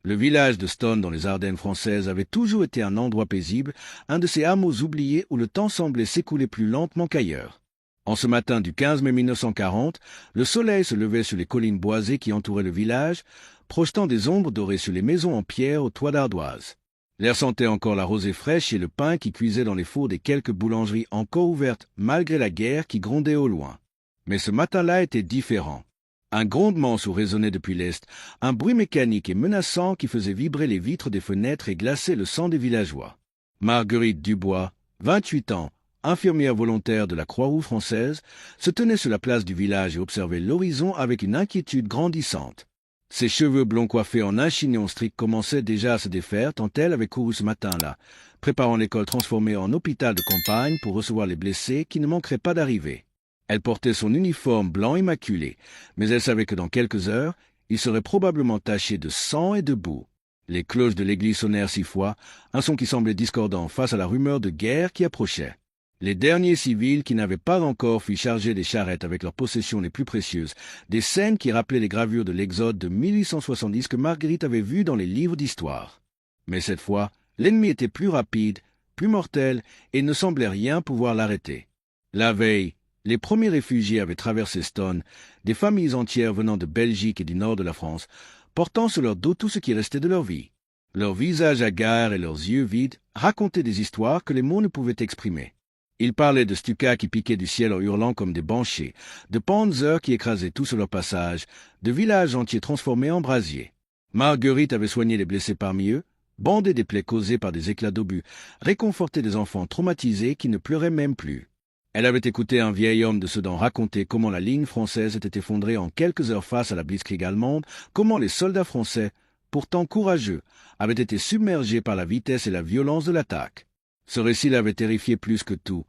Le village de Stone dans les Ardennes françaises avait toujours été un endroit paisible, un de ces hameaux oubliés où le temps semblait s'écouler plus lentement qu'ailleurs. En ce matin du 15 mai 1940, le soleil se levait sur les collines boisées qui entouraient le village, projetant des ombres dorées sur les maisons en pierre aux toits d'ardoise. L'air sentait encore la rosée fraîche et le pain qui cuisait dans les fours des quelques boulangeries encore ouvertes malgré la guerre qui grondait au loin. Mais ce matin-là était différent. Un grondement résonnait depuis l'est, un bruit mécanique et menaçant qui faisait vibrer les vitres des fenêtres et glaçait le sang des villageois. Marguerite Dubois, 28 ans, infirmière volontaire de la Croix-Rouge française, se tenait sur la place du village et observait l'horizon avec une inquiétude grandissante. Ses cheveux blonds coiffés en un chignon strict commençaient déjà à se défaire tant elle avait couru ce matin-là, préparant l'école transformée en hôpital de campagne pour recevoir les blessés qui ne manqueraient pas d'arriver. Elle portait son uniforme blanc immaculé, mais elle savait que dans quelques heures, il serait probablement taché de sang et de boue. Les cloches de l'église sonnèrent 6 fois, un son qui semblait discordant face à la rumeur de guerre qui approchait. Les derniers civils qui n'avaient pas encore fui charger des charrettes avec leurs possessions les plus précieuses, des scènes qui rappelaient les gravures de l'Exode de 1870 que Marguerite avait vues dans les livres d'histoire. Mais cette fois, l'ennemi était plus rapide, plus mortel, et ne semblait rien pouvoir l'arrêter. La veille, les premiers réfugiés avaient traversé Stone, des familles entières venant de Belgique et du nord de la France, portant sur leur dos tout ce qui restait de leur vie. Leurs visages hagards et leurs yeux vides racontaient des histoires que les mots ne pouvaient exprimer. Ils parlaient de Stukas qui piquaient du ciel en hurlant comme des banshés, de Panzers qui écrasaient tout sur leur passage, de villages entiers transformés en brasiers. Marguerite avait soigné les blessés parmi eux, bandé des plaies causées par des éclats d'obus, réconforté des enfants traumatisés qui ne pleuraient même plus. Elle avait écouté un vieil homme de Sedan raconter comment la ligne française était effondrée en quelques heures face à la blitzkrieg allemande, comment les soldats français, pourtant courageux, avaient été submergés par la vitesse et la violence de l'attaque. Ce récit l'avait terrifié plus que tout,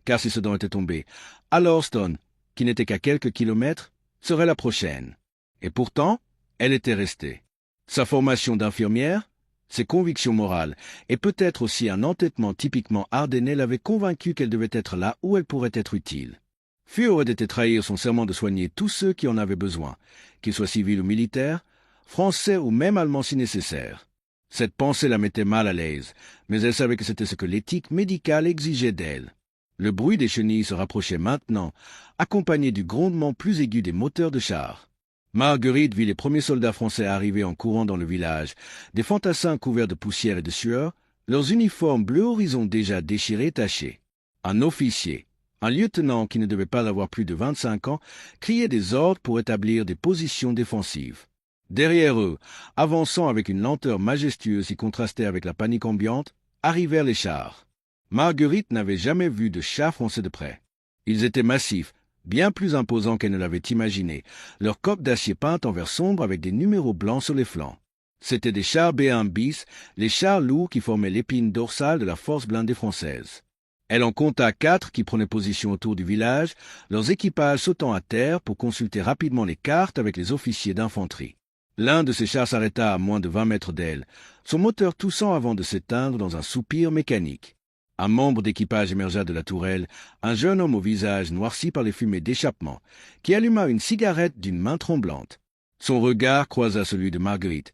car si Sedan était tombé, alors Stone, qui n'était qu'à quelques kilomètres, serait la prochaine. Et pourtant, elle était restée. Sa formation d'infirmière, ses convictions morales, et peut-être aussi un entêtement typiquement ardennais l'avaient convaincue qu'elle devait être là où elle pourrait être utile. Fuhr aurait été trahir son serment de soigner tous ceux qui en avaient besoin, qu'ils soient civils ou militaires, français ou même allemands si nécessaire. Cette pensée la mettait mal à l'aise, mais elle savait que c'était ce que l'éthique médicale exigeait d'elle. Le bruit des chenilles se rapprochait maintenant, accompagné du grondement plus aigu des moteurs de chars. Marguerite vit les premiers soldats français arriver en courant dans le village, des fantassins couverts de poussière et de sueur, leurs uniformes bleu horizon déjà déchirés et tachés. Un officier, un lieutenant qui ne devait pas avoir plus de 25 ans, criait des ordres pour établir des positions défensives. Derrière eux, avançant avec une lenteur majestueuse qui contrastait avec la panique ambiante, arrivèrent les chars. Marguerite n'avait jamais vu de chars français de près. Ils étaient massifs, bien plus imposants qu'elle ne l'avait imaginé, leurs coques d'acier peintes en vert sombre avec des numéros blancs sur les flancs. C'étaient des chars B1 bis, les chars lourds qui formaient l'épine dorsale de la force blindée française. Elle en compta 4 qui prenaient position autour du village, leurs équipages sautant à terre pour consulter rapidement les cartes avec les officiers d'infanterie. L'un de ces chars s'arrêta à moins de 20 mètres d'elle, son moteur toussant avant de s'éteindre dans un soupir mécanique. Un membre d'équipage émergea de la tourelle, un jeune homme au visage noirci par les fumées d'échappement, qui alluma une cigarette d'une main tremblante. Son regard croisa celui de Marguerite,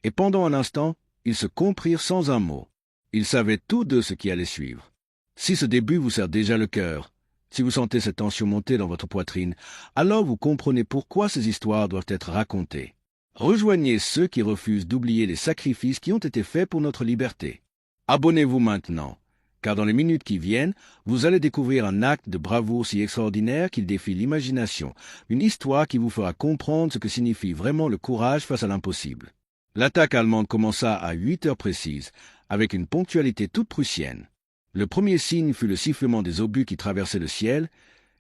et pendant un instant, ils se comprirent sans un mot. Ils savaient tous deux ce qui allait suivre. Si ce début vous serre déjà le cœur, si vous sentez cette tension monter dans votre poitrine, alors vous comprenez pourquoi ces histoires doivent être racontées. Rejoignez ceux qui refusent d'oublier les sacrifices qui ont été faits pour notre liberté. Abonnez-vous maintenant, car dans les minutes qui viennent, vous allez découvrir un acte de bravoure si extraordinaire qu'il défie l'imagination, une histoire qui vous fera comprendre ce que signifie vraiment le courage face à l'impossible. L'attaque allemande commença à 8 heures précises, avec une ponctualité toute prussienne. Le premier signe fut le sifflement des obus qui traversaient le ciel,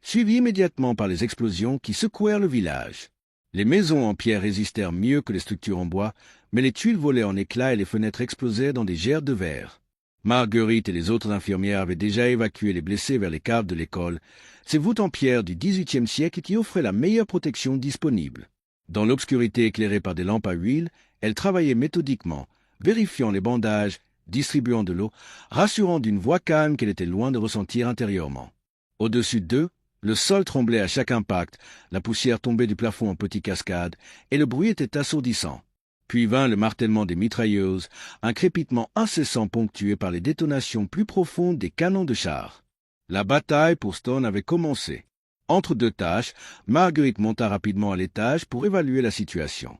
suivi immédiatement par les explosions qui secouèrent le village. Les maisons en pierre résistèrent mieux que les structures en bois, mais les tuiles volaient en éclats et les fenêtres explosèrent dans des gerbes de verre. Marguerite et les autres infirmières avaient déjà évacué les blessés vers les caves de l'école, ces voûtes en pierre du XVIIIe siècle qui offraient la meilleure protection disponible. Dans l'obscurité éclairée par des lampes à huile, elles travaillaient méthodiquement, vérifiant les bandages, distribuant de l'eau, rassurant d'une voix calme qu'elle était loin de ressentir intérieurement. Au-dessus d'eux, le sol tremblait à chaque impact, la poussière tombait du plafond en petites cascades, et le bruit était assourdissant. Puis vint le martèlement des mitrailleuses, un crépitement incessant ponctué par les détonations plus profondes des canons de char. La bataille pour Stone avait commencé. Entre deux tâches, Marguerite monta rapidement à l'étage pour évaluer la situation.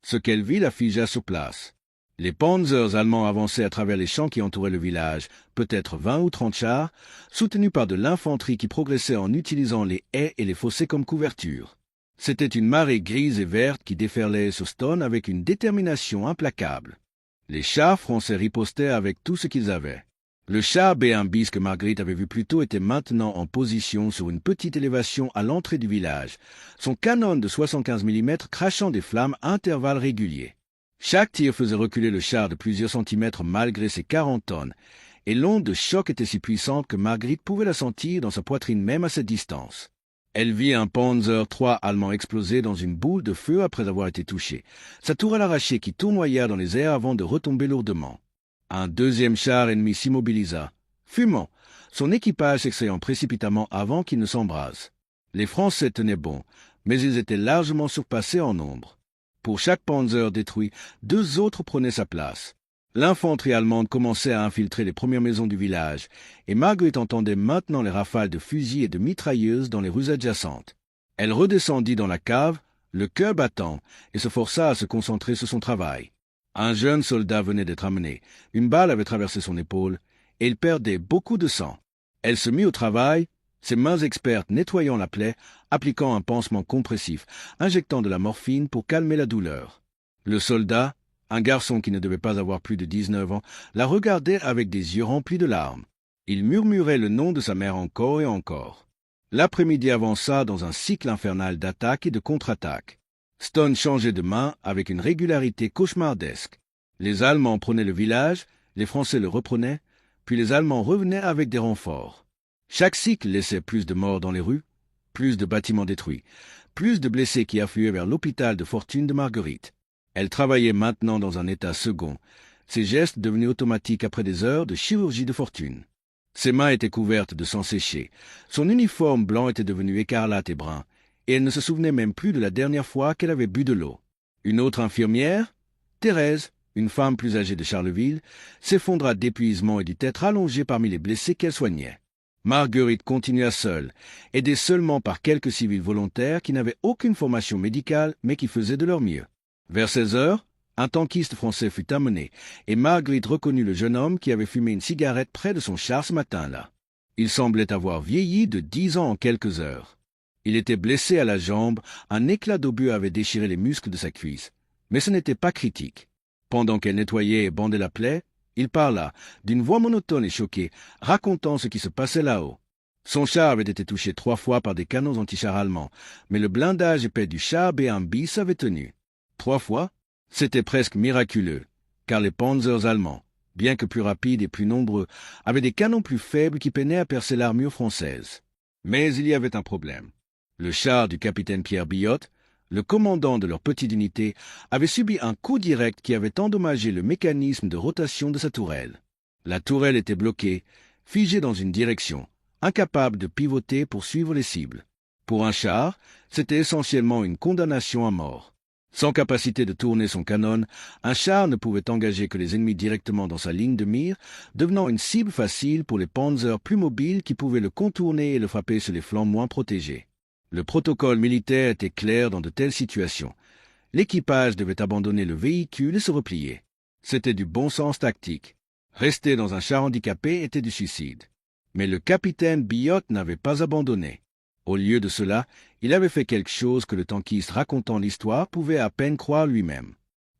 Ce qu'elle vit la figea sur place. Les panzers allemands avançaient à travers les champs qui entouraient le village, peut-être 20 ou 30 chars, soutenus par de l'infanterie qui progressait en utilisant les haies et les fossés comme couverture. C'était une marée grise et verte qui déferlait sur Stone avec une détermination implacable. Les chars français ripostaient avec tout ce qu'ils avaient. Le char B1 bis que Marguerite avait vu plus tôt était maintenant en position sur une petite élévation à l'entrée du village, son canon de 75 mm crachant des flammes à intervalles réguliers. Chaque tir faisait reculer le char de plusieurs centimètres malgré ses 40 tonnes, et l'onde de choc était si puissante que Marguerite pouvait la sentir dans sa poitrine même à cette distance. Elle vit un Panzer III allemand exploser dans une boule de feu après avoir été touché, sa tourelle arrachée qui tournoya dans les airs avant de retomber lourdement. Un deuxième char ennemi s'immobilisa, fumant, son équipage s'extrayant précipitamment avant qu'il ne s'embrase. Les Français tenaient bon, mais ils étaient largement surpassés en nombre. Pour chaque Panzer détruit, 2 autres prenaient sa place. L'infanterie allemande commençait à infiltrer les premières maisons du village, et Marguerite entendait maintenant les rafales de fusils et de mitrailleuses dans les rues adjacentes. Elle redescendit dans la cave, le cœur battant, et se força à se concentrer sur son travail. Un jeune soldat venait d'être amené, une balle avait traversé son épaule, et il perdait beaucoup de sang. Elle se mit au travail, ses mains expertes nettoyant la plaie, appliquant un pansement compressif, injectant de la morphine pour calmer la douleur. Le soldat, un garçon qui ne devait pas avoir plus de 19 ans, la regardait avec des yeux remplis de larmes. Il murmurait le nom de sa mère encore et encore. L'après-midi avança dans un cycle infernal d'attaques et de contre-attaques. Stone changeait de main avec une régularité cauchemardesque. Les Allemands prenaient le village, les Français le reprenaient, puis les Allemands revenaient avec des renforts. Chaque cycle laissait plus de morts dans les rues, plus de bâtiments détruits, plus de blessés qui affluaient vers l'hôpital de fortune de Marguerite. Elle travaillait maintenant dans un état second, ses gestes devenus automatiques après des heures de chirurgie de fortune. Ses mains étaient couvertes de sang séché, son uniforme blanc était devenu écarlate et brun, et elle ne se souvenait même plus de la dernière fois qu'elle avait bu de l'eau. Une autre infirmière, Thérèse, une femme plus âgée de Charleville, s'effondra d'épuisement et du tête allongée parmi les blessés qu'elle soignait. Marguerite continua seule, aidée seulement par quelques civils volontaires qui n'avaient aucune formation médicale mais qui faisaient de leur mieux. Vers 16 heures, un tankiste français fut amené, et Marguerite reconnut le jeune homme qui avait fumé une cigarette près de son char ce matin-là. Il semblait avoir vieilli de 10 ans en quelques heures. Il était blessé à la jambe, un éclat d'obus avait déchiré les muscles de sa cuisse, mais ce n'était pas critique. Pendant qu'elle nettoyait et bandait la plaie, il parla, d'une voix monotone et choquée, racontant ce qui se passait là-haut. Son char avait été touché 3 fois par des canons antichars allemands, mais le blindage épais du char B1 bis avait tenu. 3 fois, c'était presque miraculeux, car les panzers allemands, bien que plus rapides et plus nombreux, avaient des canons plus faibles qui peinaient à percer l'armure française. Mais il y avait un problème. Le char du capitaine Pierre Billotte, le commandant de leur petite unité, avait subi un coup direct qui avait endommagé le mécanisme de rotation de sa tourelle. La tourelle était bloquée, figée dans une direction, incapable de pivoter pour suivre les cibles. Pour un char, c'était essentiellement une condamnation à mort. Sans capacité de tourner son canon, un char ne pouvait engager que les ennemis directement dans sa ligne de mire, devenant une cible facile pour les panzers plus mobiles qui pouvaient le contourner et le frapper sur les flancs moins protégés. Le protocole militaire était clair dans de telles situations. L'équipage devait abandonner le véhicule et se replier. C'était du bon sens tactique. Rester dans un char handicapé était du suicide. Mais le capitaine Billotte n'avait pas abandonné. Au lieu de cela, il avait fait quelque chose que le tankiste racontant l'histoire pouvait à peine croire lui-même.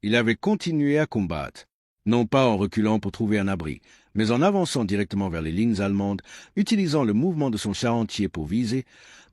Il avait continué à combattre, non pas en reculant pour trouver un abri, mais en avançant directement vers les lignes allemandes, utilisant le mouvement de son char entier pour viser,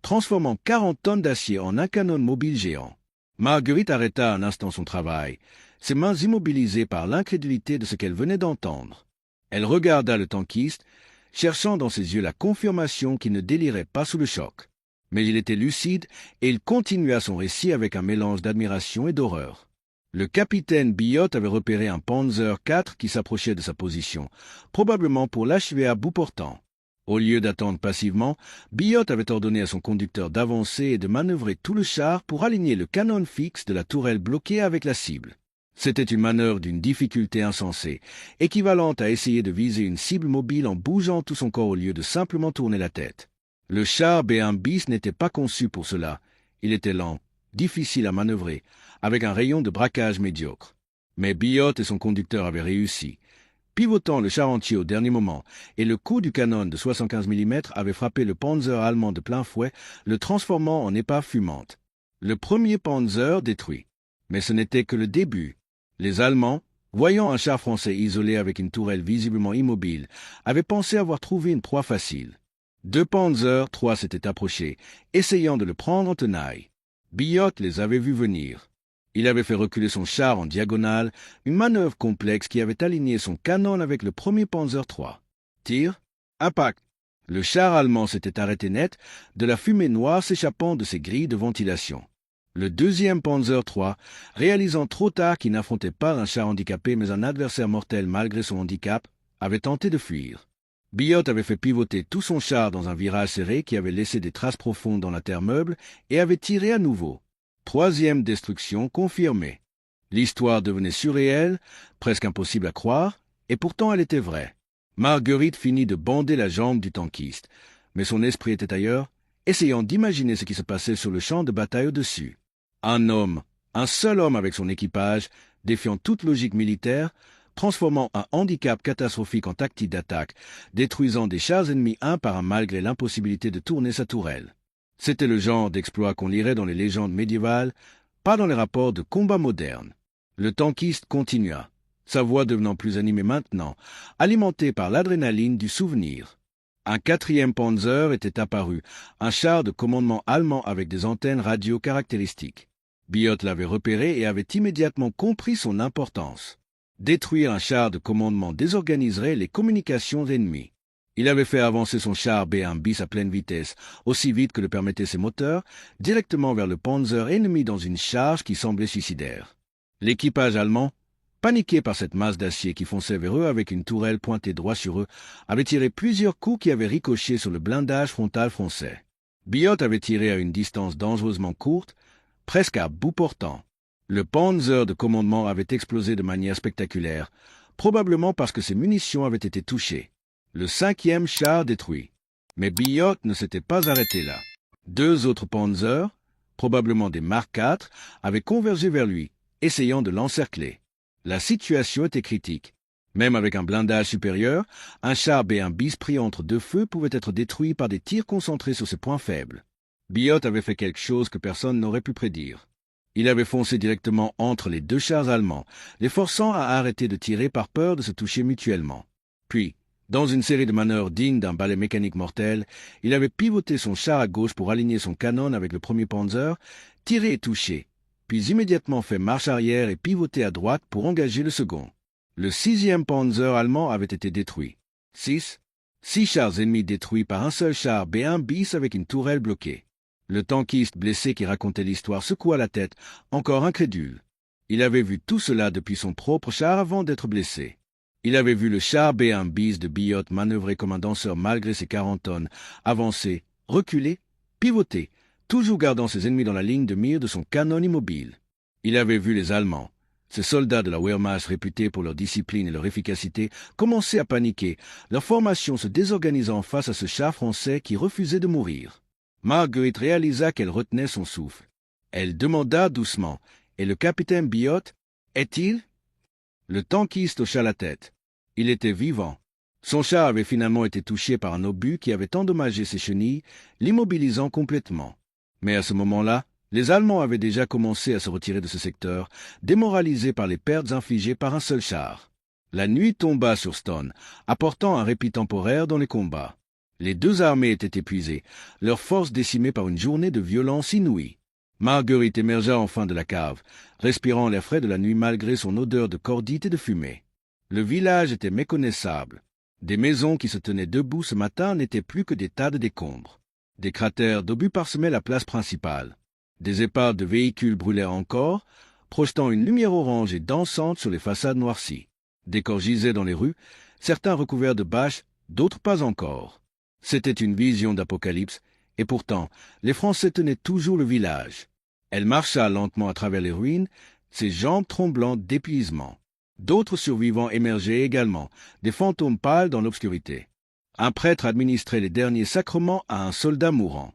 transformant 40 tonnes d'acier en un canon mobile géant. Marguerite arrêta un instant son travail, ses mains immobilisées par l'incrédulité de ce qu'elle venait d'entendre. Elle regarda le tankiste, cherchant dans ses yeux la confirmation qu'il ne délirait pas sous le choc. Mais il était lucide et il continua son récit avec un mélange d'admiration et d'horreur. Le capitaine Billotte avait repéré un Panzer IV qui s'approchait de sa position, probablement pour l'achever à bout portant. Au lieu d'attendre passivement, Billotte avait ordonné à son conducteur d'avancer et de manœuvrer tout le char pour aligner le canon fixe de la tourelle bloquée avec la cible. C'était une manœuvre d'une difficulté insensée, équivalente à essayer de viser une cible mobile en bougeant tout son corps au lieu de simplement tourner la tête. Le char B1 bis n'était pas conçu pour cela. Il était lent, difficile à manœuvrer, avec un rayon de braquage médiocre. Mais Biot et son conducteur avaient réussi. Pivotant le char entier au dernier moment, et le coup du canon de 75 mm avait frappé le Panzer allemand de plein fouet, le transformant en épave fumante. Le premier Panzer détruit. Mais ce n'était que le début. Les Allemands, voyant un char français isolé avec une tourelle visiblement immobile, avaient pensé avoir trouvé une proie facile. 2 Panzer III s'étaient approchés, essayant de le prendre en tenaille. Biot les avait vus venir. Il avait fait reculer son char en diagonale, une manœuvre complexe qui avait aligné son canon avec le premier Panzer III. Tir, impact. Le char allemand s'était arrêté net, de la fumée noire s'échappant de ses grilles de ventilation. Le deuxième Panzer III, réalisant trop tard qu'il n'affrontait pas un char handicapé mais un adversaire mortel malgré son handicap, avait tenté de fuir. Biot avait fait pivoter tout son char dans un virage serré qui avait laissé des traces profondes dans la terre meuble et avait tiré à nouveau. Troisième destruction confirmée. L'histoire devenait surréelle, presque impossible à croire, et pourtant elle était vraie. Marguerite finit de bander la jambe du tankiste, mais son esprit était ailleurs, essayant d'imaginer ce qui se passait sur le champ de bataille au-dessus. Un homme, un seul homme avec son équipage, défiant toute logique militaire, transformant un handicap catastrophique en tactique d'attaque, détruisant des chars ennemis un par un malgré l'impossibilité de tourner sa tourelle. C'était le genre d'exploit qu'on lirait dans les légendes médiévales, pas dans les rapports de combat modernes. Le tankiste continua, sa voix devenant plus animée maintenant, alimentée par l'adrénaline du souvenir. Un 4e Panzer était apparu, un char de commandement allemand avec des antennes radio caractéristiques. Biot l'avait repéré et avait immédiatement compris son importance. Détruire un char de commandement désorganiserait les communications ennemies. Il avait fait avancer son char B1 bis à pleine vitesse, aussi vite que le permettaient ses moteurs, directement vers le Panzer ennemi dans une charge qui semblait suicidaire. L'équipage allemand, paniqué par cette masse d'acier qui fonçait vers eux avec une tourelle pointée droit sur eux, avait tiré plusieurs coups qui avaient ricoché sur le blindage frontal français. Biot avait tiré à une distance dangereusement courte, presque à bout portant. Le Panzer de commandement avait explosé de manière spectaculaire, probablement parce que ses munitions avaient été touchées. Le 5e char détruit. Mais Biot ne s'était pas arrêté là. 2 autres Panzers, probablement des Mark IV, avaient convergé vers lui, essayant de l'encercler. La situation était critique. Même avec un blindage supérieur, un char B1 bis pris entre 2 feux pouvait être détruit par des tirs concentrés sur ses points faibles. Biot avait fait quelque chose que personne n'aurait pu prédire. Il avait foncé directement entre les 2 chars allemands, les forçant à arrêter de tirer par peur de se toucher mutuellement. Puis, dans une série de manœuvres dignes d'un balai mécanique mortel, il avait pivoté son char à gauche pour aligner son canon avec le premier Panzer, tiré et touché, puis immédiatement fait marche arrière et pivoté à droite pour engager le second. Le 6e Panzer allemand avait été détruit. 6 chars ennemis détruits par un seul char B1 bis avec une tourelle bloquée. Le tankiste blessé qui racontait l'histoire secoua la tête, encore incrédule. Il avait vu tout cela depuis son propre char avant d'être blessé. Il avait vu le char B1 bis de Biot manœuvrer comme un danseur malgré ses 40 tonnes, avancer, reculer, pivoter, toujours gardant ses ennemis dans la ligne de mire de son canon immobile. Il avait vu les Allemands, ces soldats de la Wehrmacht réputés pour leur discipline et leur efficacité, commencer à paniquer, leur formation se désorganisant face à ce char français qui refusait de mourir. Marguerite réalisa qu'elle retenait son souffle. Elle demanda doucement, « Et le capitaine Biot, est-il » Le tankiste hocha la tête. Il était vivant. Son char avait finalement été touché par un obus qui avait endommagé ses chenilles, l'immobilisant complètement. Mais à ce moment-là, les Allemands avaient déjà commencé à se retirer de ce secteur, démoralisés par les pertes infligées par un seul char. La nuit tomba sur Stonne, apportant un répit temporaire dans les combats. Les 2 armées étaient épuisées, leurs forces décimées par une journée de violence inouïe. Marguerite émergea enfin de la cave, respirant l'air frais de la nuit malgré son odeur de cordite et de fumée. Le village était méconnaissable. Des maisons qui se tenaient debout ce matin n'étaient plus que des tas de décombres. Des cratères d'obus parsemaient la place principale. Des épaves de véhicules brûlaient encore, projetant une lumière orange et dansante sur les façades noircies. Des corps gisaient dans les rues, certains recouverts de bâches, d'autres pas encore. C'était une vision d'apocalypse, et pourtant, les Français tenaient toujours le village. Elle marcha lentement à travers les ruines, ses jambes tremblantes d'épuisement. D'autres survivants émergeaient également, des fantômes pâles dans l'obscurité. Un prêtre administrait les derniers sacrements à un soldat mourant.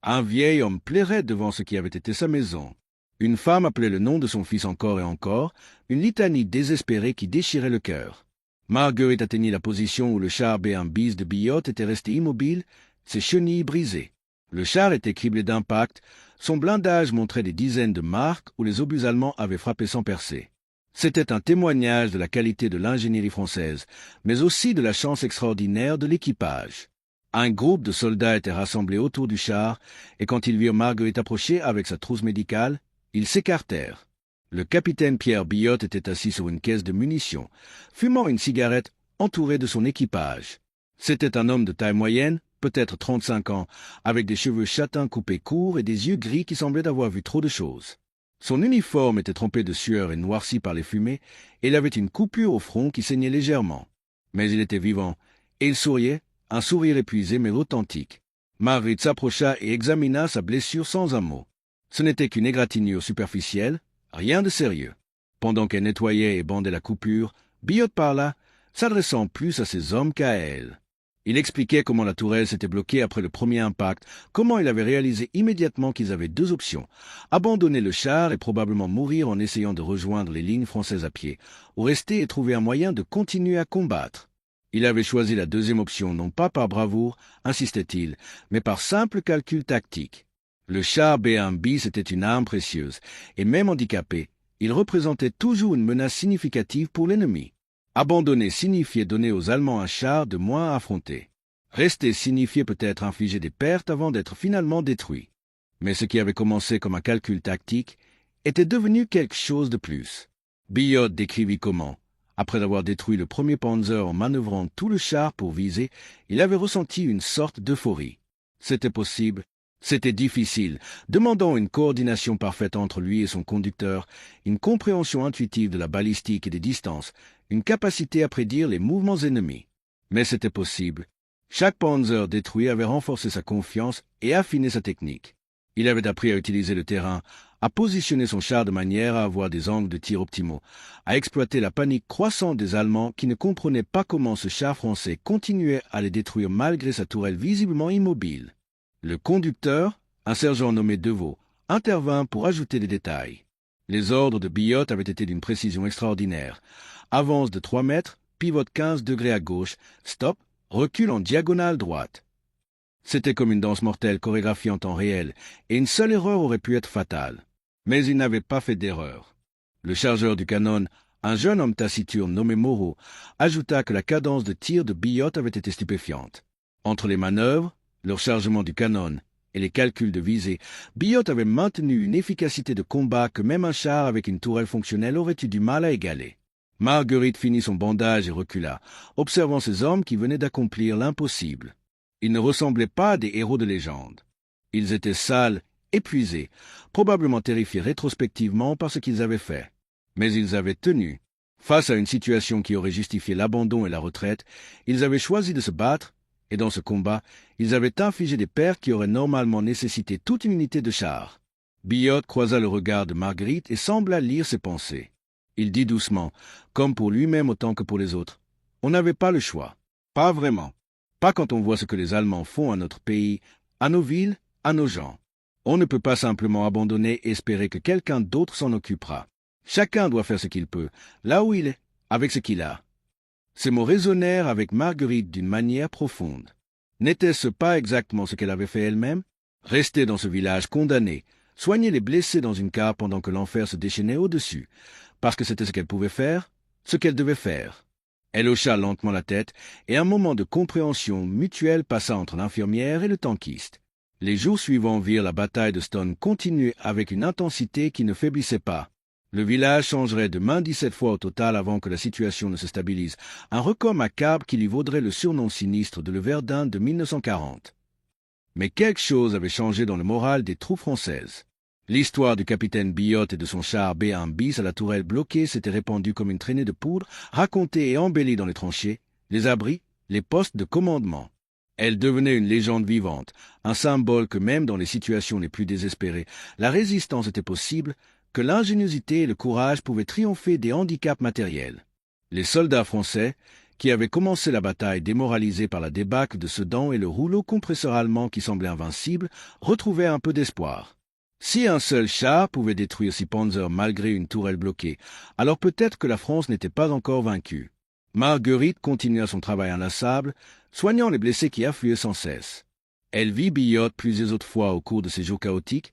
Un vieil homme plairait devant ce qui avait été sa maison. Une femme appelait le nom de son fils encore et encore, une litanie désespérée qui déchirait le cœur. Marguerite atteignit la position où le char B1 bis de Biot était resté immobile, ses chenilles brisées. Le char était criblé d'impacts, son blindage montrait des dizaines de marques où les obus allemands avaient frappé sans percer. C'était un témoignage de la qualité de l'ingénierie française, mais aussi de la chance extraordinaire de l'équipage. Un groupe de soldats était rassemblé autour du char, et quand ils virent Marguerite approcher avec sa trousse médicale, ils s'écartèrent. Le capitaine Pierre Biot était assis sur une caisse de munitions, fumant une cigarette entouré de son équipage. C'était un homme de taille moyenne, peut-être 35 ans, avec des cheveux châtains coupés courts et des yeux gris qui semblaient avoir vu trop de choses. Son uniforme était trempé de sueur et noirci par les fumées, et il avait une coupure au front qui saignait légèrement. Mais il était vivant, et il souriait, un sourire épuisé mais authentique. Marguerite s'approcha et examina sa blessure sans un mot. Ce n'était qu'une égratignure superficielle, rien de sérieux. Pendant qu'elle nettoyait et bandait la coupure, Biot parla, s'adressant plus à ses hommes qu'à elle. Il expliquait comment la tourelle s'était bloquée après le premier impact, comment il avait réalisé immédiatement qu'ils avaient deux options, abandonner le char et probablement mourir en essayant de rejoindre les lignes françaises à pied, ou rester et trouver un moyen de continuer à combattre. Il avait choisi la deuxième option non pas par bravoure, insistait-il, mais par simple calcul tactique. Le char B1 bis était une arme précieuse, et même handicapé, il représentait toujours une menace significative pour l'ennemi. Abandonner signifiait donner aux Allemands un char de moins à affronter. Rester signifiait peut-être infliger des pertes avant d'être finalement détruit. Mais ce qui avait commencé comme un calcul tactique était devenu quelque chose de plus. Biot décrivit comment, après avoir détruit le premier Panzer en manœuvrant tout le char pour viser, il avait ressenti une sorte d'euphorie. C'était possible. C'était difficile, demandant une coordination parfaite entre lui et son conducteur, une compréhension intuitive de la balistique et des distances, une capacité à prédire les mouvements ennemis. Mais c'était possible. Chaque Panzer détruit avait renforcé sa confiance et affiné sa technique. Il avait appris à utiliser le terrain, à positionner son char de manière à avoir des angles de tir optimaux, à exploiter la panique croissante des Allemands qui ne comprenaient pas comment ce char français continuait à les détruire malgré sa tourelle visiblement immobile. Le conducteur, un sergent nommé Deveau, intervint pour ajouter des détails. Les ordres de Biot avaient été d'une précision extraordinaire. Avance de 3 mètres, pivote 15 degrés à gauche, stop, recule en diagonale droite. C'était comme une danse mortelle chorégraphiée en temps réel, et une seule erreur aurait pu être fatale. Mais il n'avait pas fait d'erreur. Le chargeur du canon, un jeune homme taciturne nommé Moreau, ajouta que la cadence de tir de Biot avait été stupéfiante. Entre les manœuvres, le chargement du canon et les calculs de visée, Biot avait maintenu une efficacité de combat que même un char avec une tourelle fonctionnelle aurait eu du mal à égaler. Marguerite finit son bandage et recula, observant ces hommes qui venaient d'accomplir l'impossible. Ils ne ressemblaient pas à des héros de légende. Ils étaient sales, épuisés, probablement terrifiés rétrospectivement par ce qu'ils avaient fait. Mais ils avaient tenu. Face à une situation qui aurait justifié l'abandon et la retraite, ils avaient choisi de se battre, et dans ce combat, ils avaient infligé des pertes qui auraient normalement nécessité toute une unité de chars. Biot croisa le regard de Marguerite et sembla lire ses pensées. Il dit doucement, comme pour lui-même autant que pour les autres, « On n'avait pas le choix. Pas vraiment. Pas quand on voit ce que les Allemands font à notre pays, à nos villes, à nos gens. On ne peut pas simplement abandonner et espérer que quelqu'un d'autre s'en occupera. Chacun doit faire ce qu'il peut, là où il est, avec ce qu'il a. » Ces mots résonnèrent avec Marguerite d'une manière profonde. N'était-ce pas exactement ce qu'elle avait fait elle-même? Rester dans ce village condamné, soigner les blessés dans une cave pendant que l'enfer se déchaînait au-dessus, parce que c'était ce qu'elle pouvait faire, ce qu'elle devait faire. Elle hocha lentement la tête, et un moment de compréhension mutuelle passa entre l'infirmière et le tankiste. Les jours suivants virent la bataille de Stonne continuer avec une intensité qui ne faiblissait pas. Le village changerait de main 17 fois au total avant que la situation ne se stabilise, un record macabre qui lui vaudrait le surnom sinistre de le Verdun de 1940. Mais quelque chose avait changé dans le moral des troupes françaises. L'histoire du capitaine Biot et de son char B1 bis à la tourelle bloquée s'était répandue comme une traînée de poudre, racontée et embellie dans les tranchées, les abris, les postes de commandement. Elle devenait une légende vivante, un symbole que même dans les situations les plus désespérées, la résistance était possible, que l'ingéniosité et le courage pouvaient triompher des handicaps matériels. Les soldats français, qui avaient commencé la bataille démoralisés par la débâcle de Sedan et le rouleau compresseur allemand qui semblait invincible, retrouvaient un peu d'espoir. Si un seul char pouvait détruire 6 panzers malgré une tourelle bloquée, alors peut-être que la France n'était pas encore vaincue. Marguerite continua son travail inlassable, soignant les blessés qui affluaient sans cesse. Elle vit Biot plusieurs autres fois au cours de ces jours chaotiques,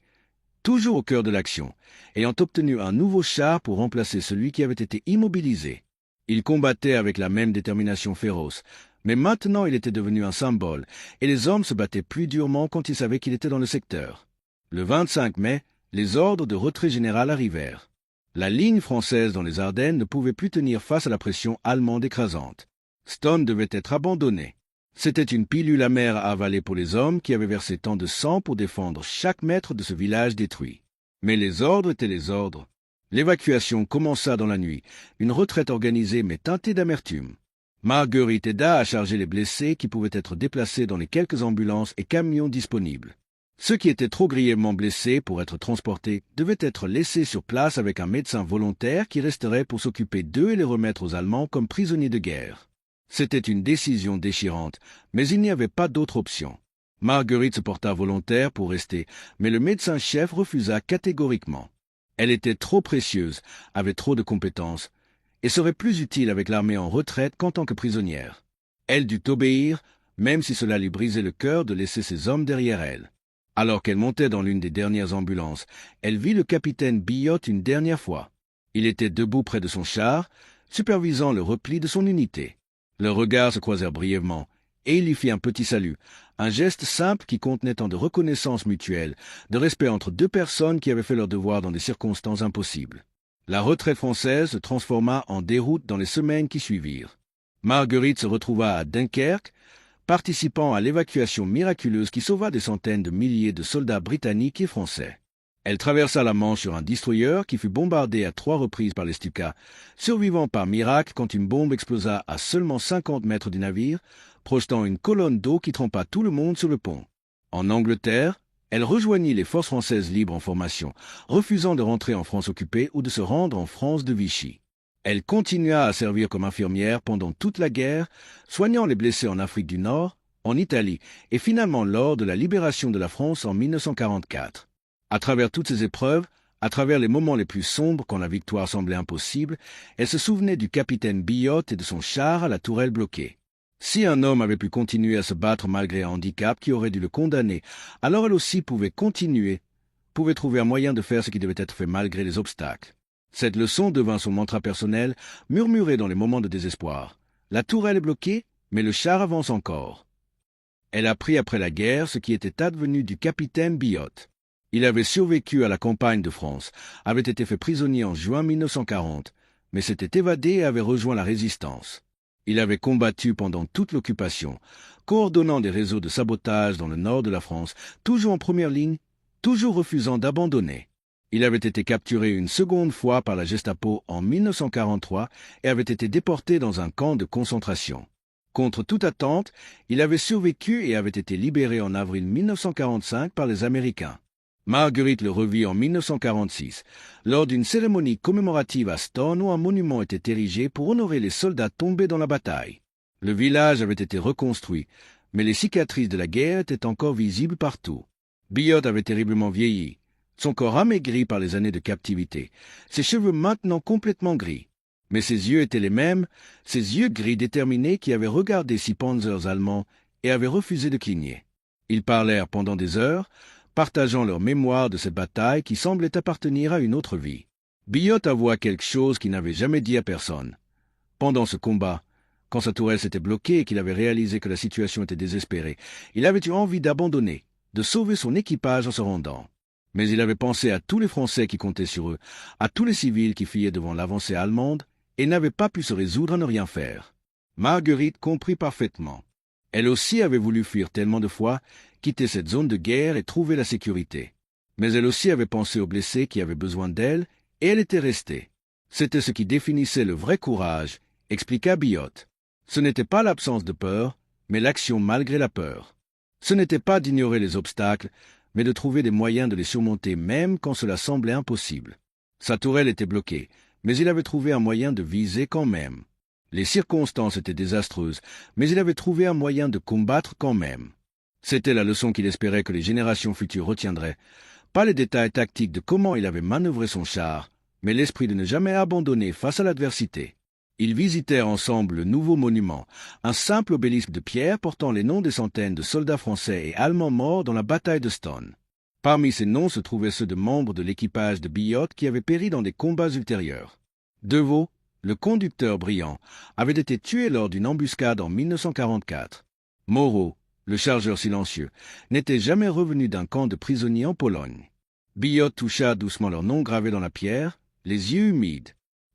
toujours au cœur de l'action, ayant obtenu un nouveau char pour remplacer celui qui avait été immobilisé. Il combattait avec la même détermination féroce, mais maintenant il était devenu un symbole, et les hommes se battaient plus durement quand ils savaient qu'il était dans le secteur. Le 25 mai, les ordres de retrait général arrivèrent. La ligne française dans les Ardennes ne pouvait plus tenir face à la pression allemande écrasante. Stone devait être abandonné. C'était une pilule amère à avaler pour les hommes qui avaient versé tant de sang pour défendre chaque mètre de ce village détruit. Mais les ordres étaient les ordres. L'évacuation commença dans la nuit, une retraite organisée mais teintée d'amertume. Marguerite aida à charger les blessés qui pouvaient être déplacés dans les quelques ambulances et camions disponibles. Ceux qui étaient trop grièvement blessés pour être transportés devaient être laissés sur place avec un médecin volontaire qui resterait pour s'occuper d'eux et les remettre aux Allemands comme prisonniers de guerre. C'était une décision déchirante, mais il n'y avait pas d'autre option. Marguerite se porta volontaire pour rester, mais le médecin-chef refusa catégoriquement. Elle était trop précieuse, avait trop de compétences, et serait plus utile avec l'armée en retraite qu'en tant que prisonnière. Elle dut obéir, même si cela lui brisait le cœur de laisser ses hommes derrière elle. Alors qu'elle montait dans l'une des dernières ambulances, elle vit le capitaine Biot une dernière fois. Il était debout près de son char, supervisant le repli de son unité. Leurs regards se croisèrent brièvement, et il lui fit un petit salut, un geste simple qui contenait tant de reconnaissance mutuelle, de respect entre deux personnes qui avaient fait leur devoir dans des circonstances impossibles. La retraite française se transforma en déroute dans les semaines qui suivirent. Marguerite se retrouva à Dunkerque, participant à l'évacuation miraculeuse qui sauva des centaines de milliers de soldats britanniques et français. Elle traversa la Manche sur un destroyer qui fut bombardé à 3 reprises par les Stukas, survivant par miracle quand une bombe explosa à seulement 50 mètres du navire, projetant une colonne d'eau qui trempa tout le monde sur le pont. En Angleterre, elle rejoignit les forces françaises libres en formation, refusant de rentrer en France occupée ou de se rendre en France de Vichy. Elle continua à servir comme infirmière pendant toute la guerre, soignant les blessés en Afrique du Nord, en Italie et finalement lors de la libération de la France en 1944. À travers toutes ces épreuves, à travers les moments les plus sombres quand la victoire semblait impossible, elle se souvenait du capitaine Biot et de son char à la tourelle bloquée. Si un homme avait pu continuer à se battre malgré un handicap qui aurait dû le condamner, alors elle aussi pouvait continuer, pouvait trouver un moyen de faire ce qui devait être fait malgré les obstacles. Cette leçon devint son mantra personnel, murmuré dans les moments de désespoir. La tourelle est bloquée, mais le char avance encore. Elle apprit après la guerre ce qui était advenu du capitaine Biot. Il avait survécu à la campagne de France, avait été fait prisonnier en juin 1940, mais s'était évadé et avait rejoint la résistance. Il avait combattu pendant toute l'occupation, coordonnant des réseaux de sabotage dans le nord de la France, toujours en première ligne, toujours refusant d'abandonner. Il avait été capturé une seconde fois par la Gestapo en 1943 et avait été déporté dans un camp de concentration. Contre toute attente, il avait survécu et avait été libéré en avril 1945 par les Américains. Marguerite le revit en 1946, lors d'une cérémonie commémorative à Stone où un monument était érigé pour honorer les soldats tombés dans la bataille. Le village avait été reconstruit, mais les cicatrices de la guerre étaient encore visibles partout. Biot avait terriblement vieilli, son corps amaigri par les années de captivité, ses cheveux maintenant complètement gris. Mais ses yeux étaient les mêmes, ses yeux gris déterminés qui avaient regardé 6 panzers allemands et avaient refusé de cligner. Ils parlèrent pendant des heures, partageant leur mémoire de cette bataille qui semblait appartenir à une autre vie. Biot avoua quelque chose qu'il n'avait jamais dit à personne. Pendant ce combat, quand sa tourelle s'était bloquée et qu'il avait réalisé que la situation était désespérée, il avait eu envie d'abandonner, de sauver son équipage en se rendant. Mais il avait pensé à tous les Français qui comptaient sur eux, à tous les civils qui fuyaient devant l'avancée allemande, et n'avait pas pu se résoudre à ne rien faire. Marguerite comprit parfaitement. Elle aussi avait voulu fuir tellement de fois, quitter cette zone de guerre et trouver la sécurité. Mais elle aussi avait pensé aux blessés qui avaient besoin d'elle, et elle était restée. C'était ce qui définissait le vrai courage, expliqua Biot. Ce n'était pas l'absence de peur, mais l'action malgré la peur. Ce n'était pas d'ignorer les obstacles, mais de trouver des moyens de les surmonter même quand cela semblait impossible. Sa tourelle était bloquée, mais il avait trouvé un moyen de viser quand même. Les circonstances étaient désastreuses, mais il avait trouvé un moyen de combattre quand même. C'était la leçon qu'il espérait que les générations futures retiendraient. Pas les détails tactiques de comment il avait manœuvré son char, mais l'esprit de ne jamais abandonner face à l'adversité. Ils visitèrent ensemble le nouveau monument, un simple obélisque de pierre portant les noms des centaines de soldats français et allemands morts dans la bataille de Stonne. Parmi ces noms se trouvaient ceux de membres de l'équipage de Biot qui avaient péri dans des combats ultérieurs. Deveau, le conducteur brillant, avait été tué lors d'une embuscade en 1944. Moreau, le chargeur silencieux, n'était jamais revenu d'un camp de prisonniers en Pologne. Biot toucha doucement leur nom gravé dans la pierre, les yeux humides.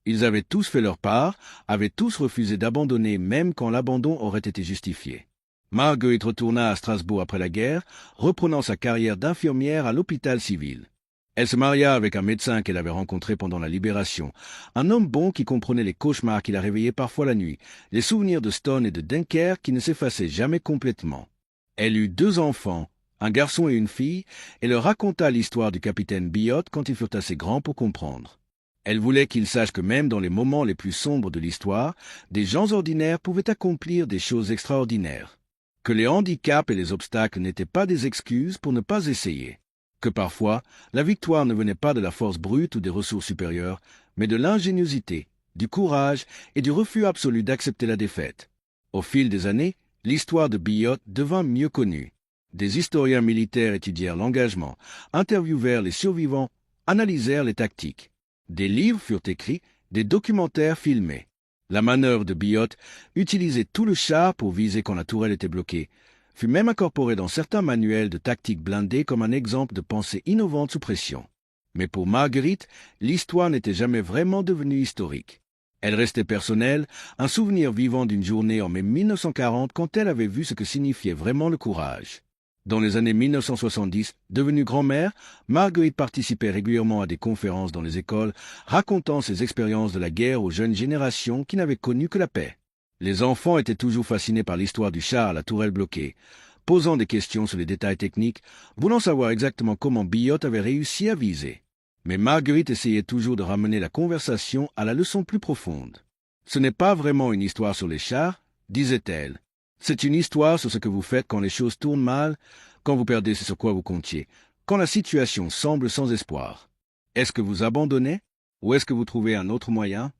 Ils avaient tous fait leur part, avaient tous refusé d'abandonner même quand l'abandon aurait été justifié. Marguerite retourna à Strasbourg après la guerre, reprenant sa carrière d'infirmière à l'hôpital civil. Elle se maria avec un médecin qu'elle avait rencontré pendant la Libération, un homme bon qui comprenait les cauchemars qui la réveillaient parfois la nuit, les souvenirs de Stonne et de Dunkerque qui ne s'effaçaient jamais complètement. Elle eut 2 enfants, un garçon et une fille, et leur raconta l'histoire du capitaine Biot quand ils furent assez grands pour comprendre. Elle voulait qu'ils sachent que même dans les moments les plus sombres de l'histoire, des gens ordinaires pouvaient accomplir des choses extraordinaires. Que les handicaps et les obstacles n'étaient pas des excuses pour ne pas essayer. Que parfois, la victoire ne venait pas de la force brute ou des ressources supérieures, mais de l'ingéniosité, du courage et du refus absolu d'accepter la défaite. Au fil des années, l'histoire de Biot devint mieux connue. Des historiens militaires étudièrent l'engagement, interviewèrent les survivants, analysèrent les tactiques. Des livres furent écrits, des documentaires filmés. La manœuvre de Biot, utiliser tout le char pour viser quand la tourelle était bloquée, fut même incorporée dans certains manuels de tactique blindée comme un exemple de pensée innovante sous pression. Mais pour Marguerite, l'histoire n'était jamais vraiment devenue historique. Elle restait personnelle, un souvenir vivant d'une journée en mai 1940 quand elle avait vu ce que signifiait vraiment le courage. Dans les années 1970, devenue grand-mère, Marguerite participait régulièrement à des conférences dans les écoles, racontant ses expériences de la guerre aux jeunes générations qui n'avaient connu que la paix. Les enfants étaient toujours fascinés par l'histoire du char à la tourelle bloquée, posant des questions sur les détails techniques, voulant savoir exactement comment Biot avait réussi à viser. Mais Marguerite essayait toujours de ramener la conversation à la leçon plus profonde. « Ce n'est pas vraiment une histoire sur les chars, » disait-elle. C'est une histoire sur ce que vous faites quand les choses tournent mal, quand vous perdez ce sur quoi vous comptiez, quand la situation semble sans espoir. Est-ce que vous abandonnez ou est-ce que vous trouvez un autre moyen?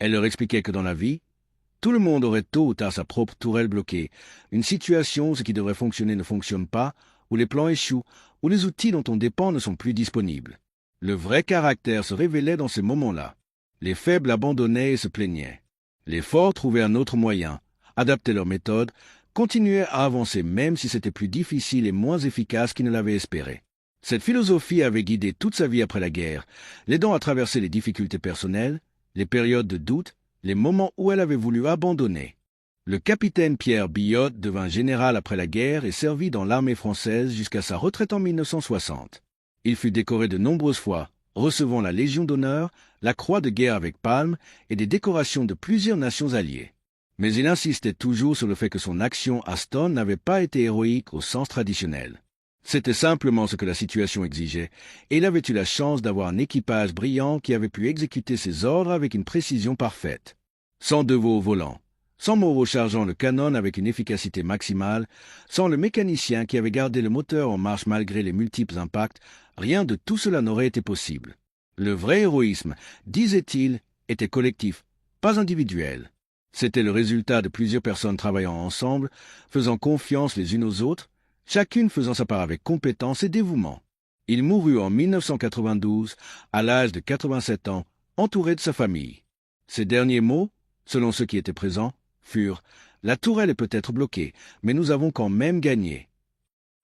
Elle leur expliquait que dans la vie, tout le monde aurait tôt ou tard sa propre tourelle bloquée, une situation où ce qui devrait fonctionner ne fonctionne pas, où les plans échouent, où les outils dont on dépend ne sont plus disponibles. Le vrai caractère se révélait dans ces moments-là. Les faibles abandonnaient et se plaignaient. Les forts trouvaient un autre moyen, adaptaient leur méthode, continuaient à avancer même si c'était plus difficile et moins efficace qu'ils ne l'avaient espéré. Cette philosophie avait guidé toute sa vie après la guerre, l'aidant à traverser les difficultés personnelles, les périodes de doute, les moments où elle avait voulu abandonner. Le capitaine Pierre Biot devint général après la guerre et servit dans l'armée française jusqu'à sa retraite en 1960. Il fut décoré de nombreuses fois, recevant la Légion d'honneur, la Croix de guerre avec palme et des décorations de plusieurs nations alliées. Mais il insistait toujours sur le fait que son action à Stonne n'avait pas été héroïque au sens traditionnel. C'était simplement ce que la situation exigeait, et il avait eu la chance d'avoir un équipage brillant qui avait pu exécuter ses ordres avec une précision parfaite. Sans Deveau au volant, sans Moreau chargeant le canon avec une efficacité maximale, sans le mécanicien qui avait gardé le moteur en marche malgré les multiples impacts, rien de tout cela n'aurait été possible. Le vrai héroïsme, disait-il, était collectif, pas individuel. C'était le résultat de plusieurs personnes travaillant ensemble, faisant confiance les unes aux autres, chacune faisant sa part avec compétence et dévouement. Il mourut en 1992, à l'âge de 87 ans, entouré de sa famille. Ses derniers mots, selon ceux qui étaient présents, furent « La tourelle est peut-être bloquée, mais nous avons quand même gagné ».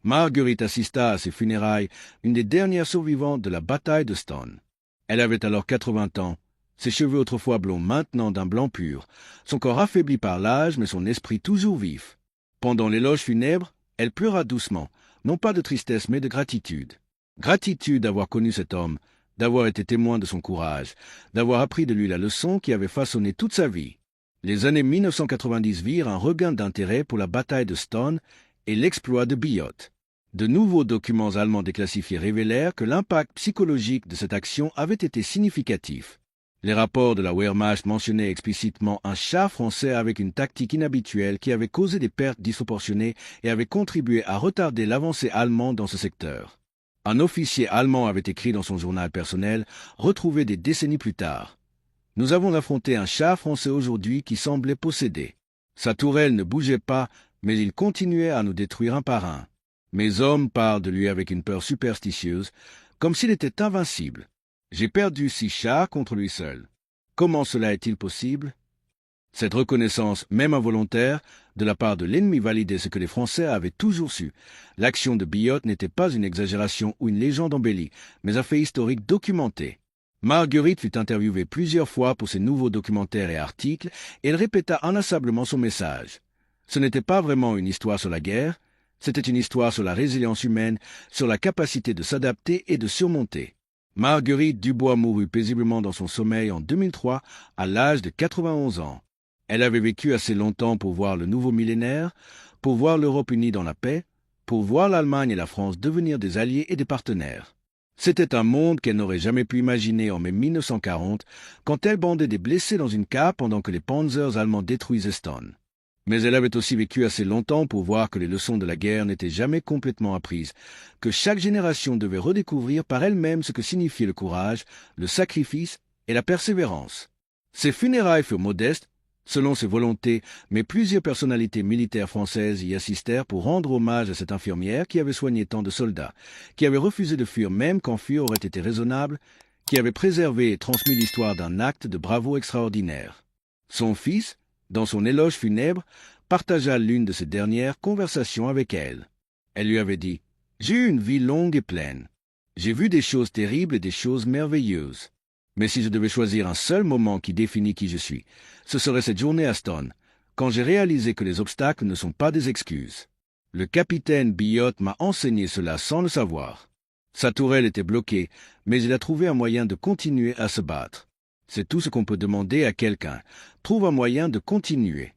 Marguerite assista à ses funérailles, une des dernières survivantes de la bataille de Stonne. Elle avait alors 80 ans, ses cheveux autrefois blonds maintenant d'un blanc pur, son corps affaibli par l'âge mais son esprit toujours vif. Pendant l'éloge funèbre, elle pleura doucement, non pas de tristesse mais de gratitude. Gratitude d'avoir connu cet homme, d'avoir été témoin de son courage, d'avoir appris de lui la leçon qui avait façonné toute sa vie. Les années 1990 virent un regain d'intérêt pour la bataille de Stonne et l'exploit de Biot. De nouveaux documents allemands déclassifiés révélèrent que l'impact psychologique de cette action avait été significatif. Les rapports de la Wehrmacht mentionnaient explicitement un char français avec une tactique inhabituelle qui avait causé des pertes disproportionnées et avait contribué à retarder l'avancée allemande dans ce secteur. Un officier allemand avait écrit dans son journal personnel, retrouvé des décennies plus tard. « Nous avons affronté un char français aujourd'hui qui semblait possédé. Sa tourelle ne bougeait pas, mais il continuait à nous détruire un par un. Mes hommes parlent de lui avec une peur superstitieuse, comme s'il était invincible. J'ai perdu 6 chars contre lui seul. Comment cela est-il possible ?» Cette reconnaissance, même involontaire, de la part de l'ennemi validait ce que les Français avaient toujours su. L'action de Biot n'était pas une exagération ou une légende embellie, mais un fait historique documenté. Marguerite fut interviewée plusieurs fois pour ses nouveaux documentaires et articles, et elle répéta inlassablement son message. Ce n'était pas vraiment une histoire sur la guerre, c'était une histoire sur la résilience humaine, sur la capacité de s'adapter et de surmonter. Marguerite Dubois mourut paisiblement dans son sommeil en 2003, à l'âge de 91 ans. Elle avait vécu assez longtemps pour voir le nouveau millénaire, pour voir l'Europe unie dans la paix, pour voir l'Allemagne et la France devenir des alliés et des partenaires. C'était un monde qu'elle n'aurait jamais pu imaginer en mai 1940, quand elle bandait des blessés dans une cave pendant que les Panzers allemands détruisaient Stonne. Mais elle avait aussi vécu assez longtemps pour voir que les leçons de la guerre n'étaient jamais complètement apprises, que chaque génération devait redécouvrir par elle-même ce que signifiait le courage, le sacrifice et la persévérance. Ses funérailles furent modestes, selon ses volontés, mais plusieurs personnalités militaires françaises y assistèrent pour rendre hommage à cette infirmière qui avait soigné tant de soldats, qui avait refusé de fuir même quand fuir aurait été raisonnable, qui avait préservé et transmis l'histoire d'un acte de bravoure extraordinaire. Son fils, dans son éloge funèbre, partagea l'une de ses dernières conversations avec elle. Elle lui avait dit « J'ai eu une vie longue et pleine. J'ai vu des choses terribles et des choses merveilleuses. Mais si je devais choisir un seul moment qui définit qui je suis, ce serait cette journée à Stonne, quand j'ai réalisé que les obstacles ne sont pas des excuses. Le capitaine Biot m'a enseigné cela sans le savoir. Sa tourelle était bloquée, mais il a trouvé un moyen de continuer à se battre. C'est tout ce qu'on peut demander à quelqu'un. Trouve un moyen de continuer. »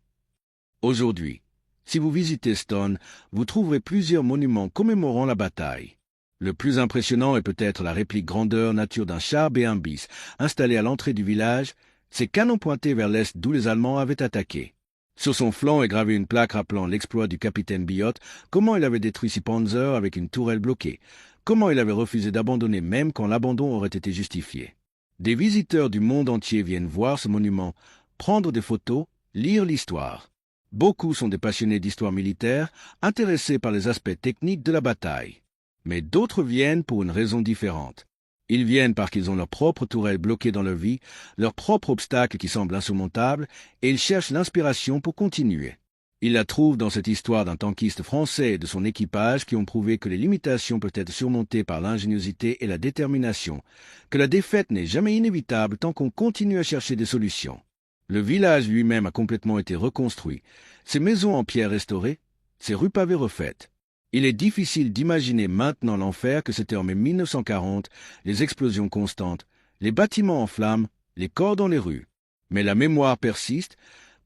Aujourd'hui, si vous visitez Stonne, vous trouverez plusieurs monuments commémorant la bataille. Le plus impressionnant est peut-être la réplique grandeur nature d'un char B1 bis, installé à l'entrée du village, ses canons pointés vers l'est d'où les Allemands avaient attaqué. Sur son flanc est gravée une plaque rappelant l'exploit du capitaine Biot, comment il avait détruit 6 Panzers avec une tourelle bloquée, comment il avait refusé d'abandonner même quand l'abandon aurait été justifié. Des visiteurs du monde entier viennent voir ce monument, prendre des photos, lire l'histoire. Beaucoup sont des passionnés d'histoire militaire, intéressés par les aspects techniques de la bataille. Mais d'autres viennent pour une raison différente. Ils viennent parce qu'ils ont leur propre tourelle bloquée dans leur vie, leur propre obstacle qui semble insurmontable, et ils cherchent l'inspiration pour continuer. Ils la trouvent dans cette histoire d'un tankiste français et de son équipage qui ont prouvé que les limitations peuvent être surmontées par l'ingéniosité et la détermination, que la défaite n'est jamais inévitable tant qu'on continue à chercher des solutions. Le village lui-même a complètement été reconstruit, ses maisons en pierre restaurées, ses rues pavées refaites. Il est difficile d'imaginer maintenant l'enfer que c'était en mai 1940, les explosions constantes, les bâtiments en flammes, les corps dans les rues. Mais la mémoire persiste,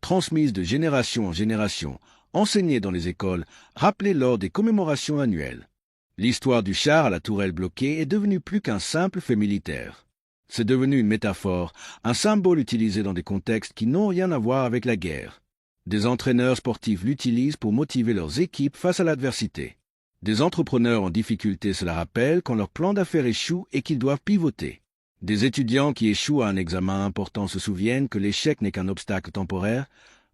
transmise de génération en génération, enseignée dans les écoles, rappelée lors des commémorations annuelles. L'histoire du char à la tourelle bloquée est devenue plus qu'un simple fait militaire. C'est devenu une métaphore, un symbole utilisé dans des contextes qui n'ont rien à voir avec la guerre. Des entraîneurs sportifs l'utilisent pour motiver leurs équipes face à l'adversité. Des entrepreneurs en difficulté se la rappellent quand leur plan d'affaires échoue et qu'ils doivent pivoter. Des étudiants qui échouent à un examen important se souviennent que l'échec n'est qu'un obstacle temporaire,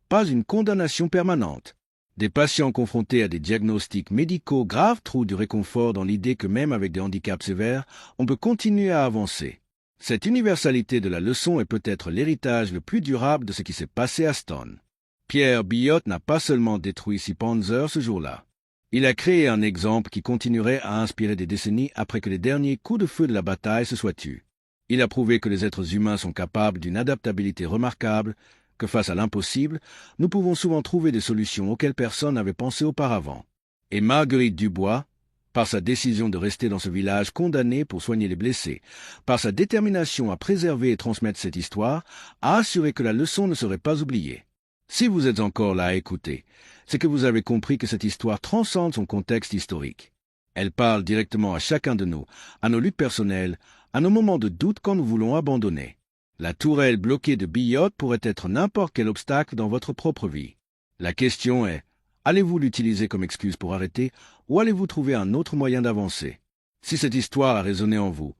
pas une condamnation permanente. Des patients confrontés à des diagnostics médicaux graves trouvent du réconfort dans l'idée que même avec des handicaps sévères, on peut continuer à avancer. Cette universalité de la leçon est peut-être l'héritage le plus durable de ce qui s'est passé à Stonne. Pierre Biot n'a pas seulement détruit 6 Panzers ce jour-là. Il a créé un exemple qui continuerait à inspirer des décennies après que les derniers coups de feu de la bataille se soient tus. Il a prouvé que les êtres humains sont capables d'une adaptabilité remarquable, que face à l'impossible, nous pouvons souvent trouver des solutions auxquelles personne n'avait pensé auparavant. Et Marguerite Dubois, par sa décision de rester dans ce village condamné pour soigner les blessés, par sa détermination à préserver et transmettre cette histoire, a assuré que la leçon ne serait pas oubliée. Si vous êtes encore là à écouter, c'est que vous avez compris que cette histoire transcende son contexte historique. Elle parle directement à chacun de nous, à nos luttes personnelles, à nos moments de doute quand nous voulons abandonner. La tourelle bloquée de Biot pourrait être n'importe quel obstacle dans votre propre vie. La question est, allez-vous l'utiliser comme excuse pour arrêter ou allez-vous trouver un autre moyen d'avancer? Si cette histoire a résonné en vous,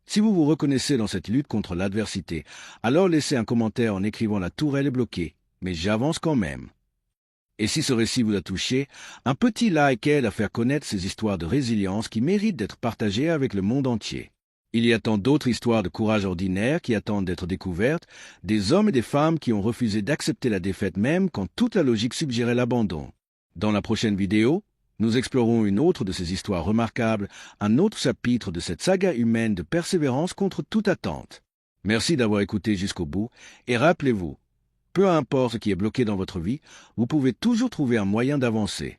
si vous vous reconnaissez dans cette lutte contre l'adversité, alors laissez un commentaire en écrivant la tourelle est bloquée, mais j'avance quand même. Et si ce récit vous a touché, un petit like aide à faire connaître ces histoires de résilience qui méritent d'être partagées avec le monde entier. Il y a tant d'autres histoires de courage ordinaire qui attendent d'être découvertes, des hommes et des femmes qui ont refusé d'accepter la défaite même quand toute la logique suggérait l'abandon. Dans la prochaine vidéo, nous explorons une autre de ces histoires remarquables, un autre chapitre de cette saga humaine de persévérance contre toute attente. Merci d'avoir écouté jusqu'au bout, et rappelez-vous, peu importe ce qui est bloqué dans votre vie, vous pouvez toujours trouver un moyen d'avancer.